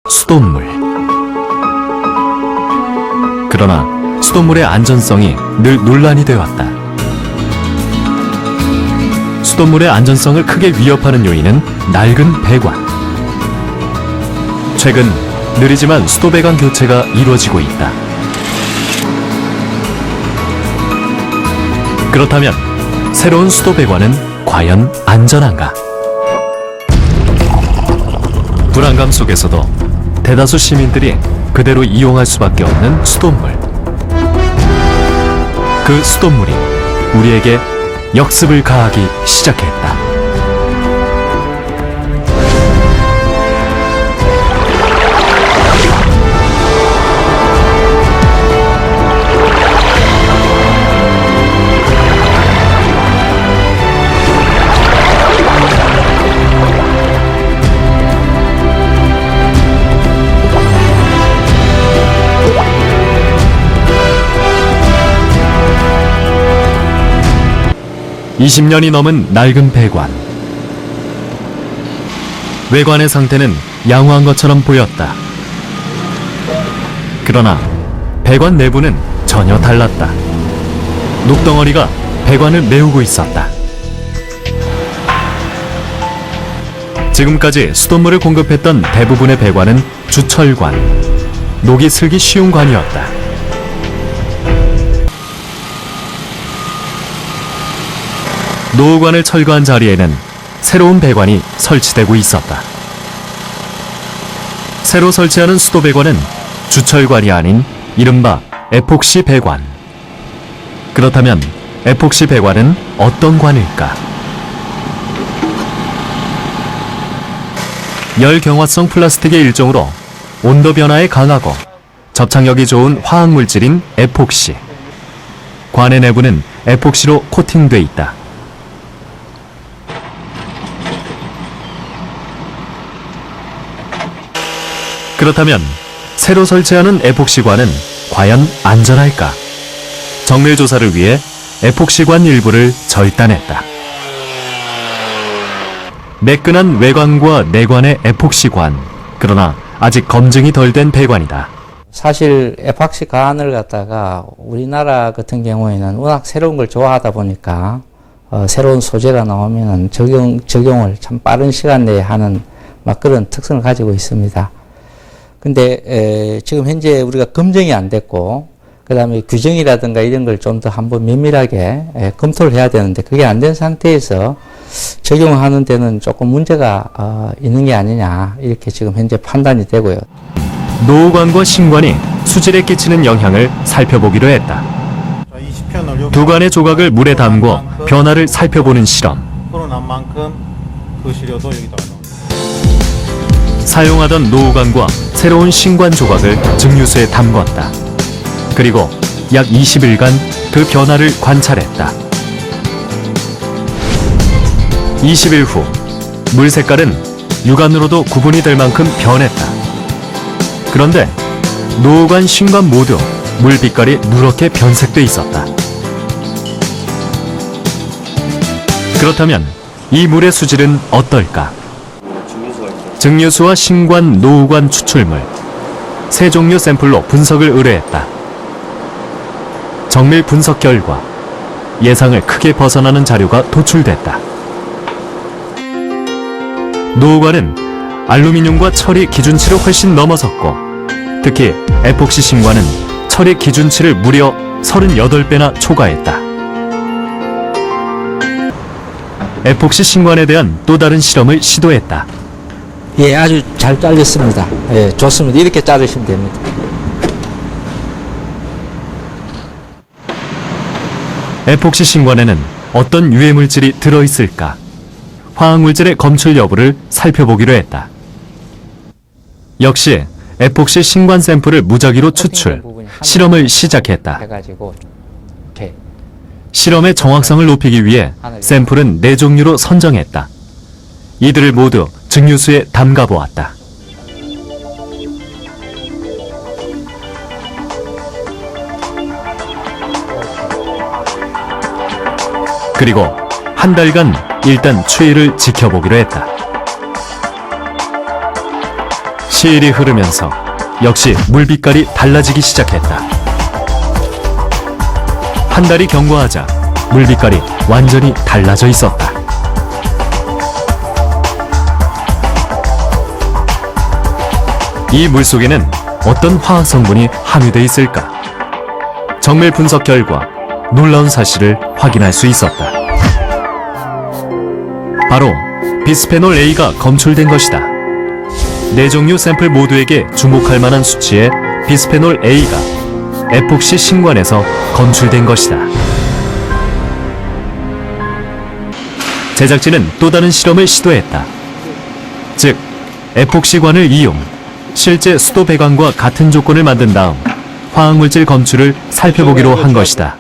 수돗물. 그러나 수돗물의 안전성이 늘 논란이 되었다. 수돗물의 안전성을 크게 위협하는 요인은 낡은 배관. 최근 느리지만 수도배관 교체가 이루어지고 있다. 그렇다면 새로운 수도배관은 과연 안전한가? 불안감 속에서도 대다수 시민들이 그대로 이용할 수밖에 없는 수돗물. 그 수돗물이 우리에게 역습을 가하기 시작했다. (20년이) 넘은 낡은 배관. 외관의 상태는 양호한 것처럼 보였다. 그러나 배관 내부는 전혀 달랐다. 녹덩어리가 배관을 메우고 있었다. 지금까지 수돗물을 공급했던 대부분의 배관은 주철관, 녹이 슬기 쉬운 관이었다. 노후관을 철거한 자리에는 새로운 배관이 설치되고 있었다. 새로 설치하는 수도배관은 주철관이 아닌 이른바 에폭시 배관. 그렇다면 에폭시 배관은 어떤 관일까? 열경화성 플라스틱의 일종으로 온도 변화에 강하고 접착력이 좋은 화학물질인 에폭시. 관의 내부는 에폭시로 코팅돼 있다. 그렇다면 새로 설치하는 에폭시관은 과연 안전할까? 정밀 조사를 위해 에폭시관 일부를 절단했다. 매끈한 외관과 내관의 에폭시관. 그러나 아직 검증이 덜 된 배관이다. 사실 에폭시관을 갖다가 우리나라 같은 경우에는 워낙 새로운 걸 좋아하다 보니까 새로운 소재가 나오면 적용을 참 빠른 시간 내에 하는 막 그런 특성을 가지고 있습니다. 근데 지금 현재 우리가 검증이 안 됐고 그 다음에 규정이라든가 이런 걸 좀 더 한번 면밀하게 검토를 해야 되는데 그게 안 된 상태에서 적용하는 데는 조금 문제가 있는 게 아니냐 이렇게 지금 현재 판단이 되고요. 노후관과 신관이 수질에 끼치는 영향을 살펴보기로 했다. 두 관의 조각을 물에 담궈 변화를 살펴보는 실험. 사용하던 노후관과 새로운 신관 조각을 증류수에 담궜다. 그리고 약 20일간 그 변화를 관찰했다. 20일 후 물 색깔은 육안으로도 구분이 될 만큼 변했다. 그런데 노후관, 신관 모두 물 빛깔이 누렇게 변색돼 있었다. 그렇다면 이 물의 수질은 어떨까? 증류수와 신관, 노후관 추출물 세 종류 샘플로 분석을 의뢰했다. 정밀 분석 결과 예상을 크게 벗어나는 자료가 도출됐다. 노후관은 알루미늄과 철이 기준치를 훨씬 넘어섰고 특히 에폭시 신관은 철의 기준치를 무려 38배나 초과했다. 에폭시 신관에 대한 또 다른 실험을 시도했다. 예, 아주 잘 잘렸습니다. 예, 좋습니다. 이렇게 자르시면 됩니다. 에폭시 신관에는 어떤 유해 물질이 들어있을까? 화학물질의 검출 여부를 살펴보기로 했다. 역시 에폭시 신관 샘플을 무작위로 추출, 실험을 시작했다. 실험의 정확성을 높이기 위해 샘플은 4종류로 선정했다. 이들을 모두 증류수에 담가 보았다. 그리고 한 달간 일단 추이를 지켜보기로 했다. 시일이 흐르면서 역시 물빛깔이 달라지기 시작했다. 한 달이 경과하자 물빛깔이 완전히 달라져 있었다. 이 물속에는 어떤 화학 성분이 함유되어 있을까? 정밀 분석 결과 놀라운 사실을 확인할 수 있었다. 바로 비스페놀 A가 검출된 것이다. 네 종류 샘플 모두에게 주목할 만한 수치의 비스페놀 A가 에폭시 신관에서 검출된 것이다. 제작진은 또 다른 실험을 시도했다. 즉, 에폭시관을 이용 실제 수도 배관과 같은 조건을 만든 다음 화학물질 검출을 살펴보기로 한 것이다.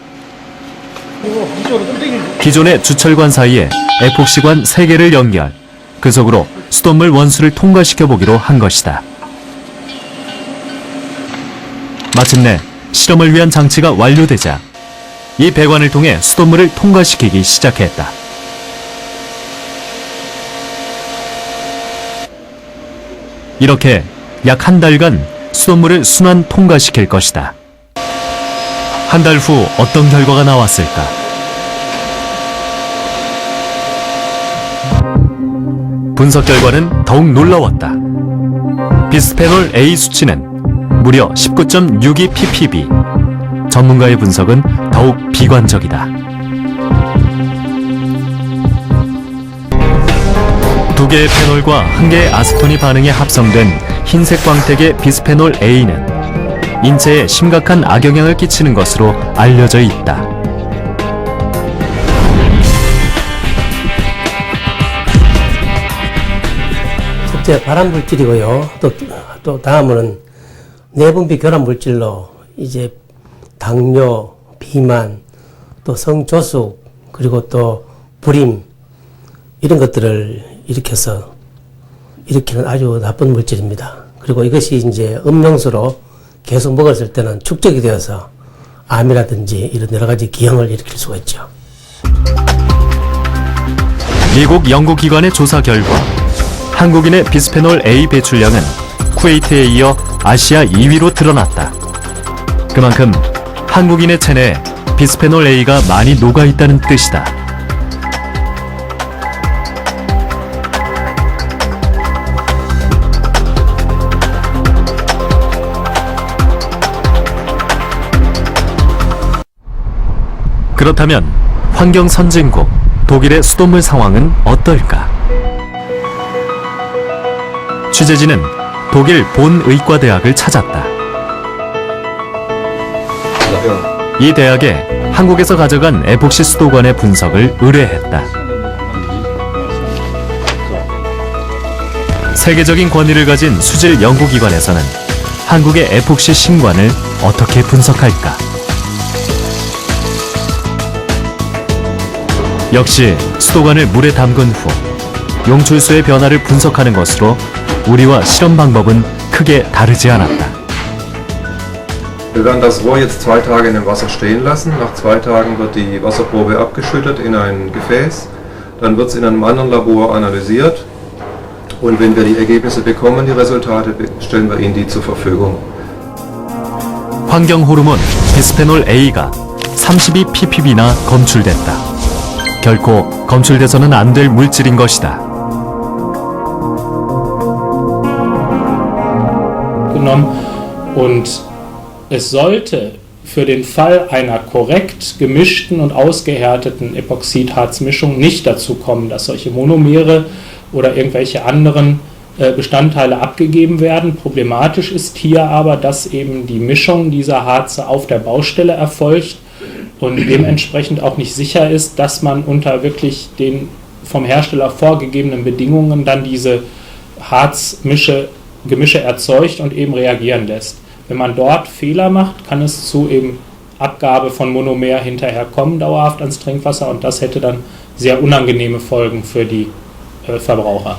기존의 주철관 사이에 에폭시관 3개를 연결, 그 속으로 수돗물 원수를 통과시켜 보기로 한 것이다. 마침내 실험을 위한 장치가 완료되자 이 배관을 통해 수돗물을 통과시키기 시작했다. 이렇게 약 한 달간 수돗물을 순환 통과시킬 것이다. 한 달 후 어떤 결과가 나왔을까? 분석 결과는 더욱 놀라웠다. 비스페놀 A 수치는 무려 19.62 ppb. 전문가의 분석은 더욱 비관적이다. 두 개의 페놀과 한 개의 아세톤이 반응해 합성된 흰색 광택의 비스페놀 A는 인체에 심각한 악영향을 끼치는 것으로 알려져 있다. 첫째 발암 물질이고요. 또 다음은 내분비 결합 물질로 이제 당뇨, 비만, 또 성조숙, 그리고 또 불임 이런 것들을 일으키는 아주 나쁜 물질입니다. 그리고 이것이 이제 음용수로 계속 먹었을 때는 축적이 되어서 암이라든지 이런 여러 가지 기형을 일으킬 수가 있죠. 미국 연구기관의 조사 결과 한국인의 비스페놀 A 배출량은 쿠웨이트에 이어 아시아 2위로 드러났다. 그만큼 한국인의 체내에 비스페놀 A가 많이 녹아있다는 뜻이다. 그렇다면 환경 선진국 독일의 수돗물 상황은 어떨까? 취재진은 독일 본의과대학을 찾았다. 이 대학에 한국에서 가져간 에폭시 수도관의 분석을 의뢰했다. 세계적인 권위를 가진 수질 연구기관에서는 한국의 에폭시 신관을 어떻게 분석할까? 역시 수도관을 물에 담근 후 용출수의 변화를 분석하는 것으로 우리와 실험 방법은 크게 다르지 않았다. Wir werden das Rohr jetzt 2 Tage in dem Wasser stehen lassen. Nach 2 Tagen wird die Wasserprobe abgeschüttet in ein Gefäß. Dann wird es in einem anderen Labor analysiert. Und wenn wir die Ergebnisse bekommen, die Resultate, stellen wir Ihnen die zur Verfügung. 환경 호르몬 비스페놀 A가 32 ppb나 검출됐다. 결코 검출돼서는 안 될 물질인 것이다. Genommen und es sollte für den Fall einer korrekt gemischten und ausgehärteten Epoxidharzmischung nicht dazu kommen, dass solche Monomere oder irgendwelche anderen Bestandteile abgegeben werden. Problematisch ist hier aber, dass eben die Mischung dieser Harze auf der Baustelle erfolgt und dementsprechend auch nicht sicher ist, dass man unter wirklich den vom Hersteller vorgegebenen Bedingungen dann diese Gemische erzeugt und eben reagieren lässt. Wenn man dort Fehler macht, kann es zu eben Abgabe von Monomer hinterher kommen, dauerhaft ans Trinkwasser, und das hätte dann sehr unangenehme Folgen für die Verbraucher.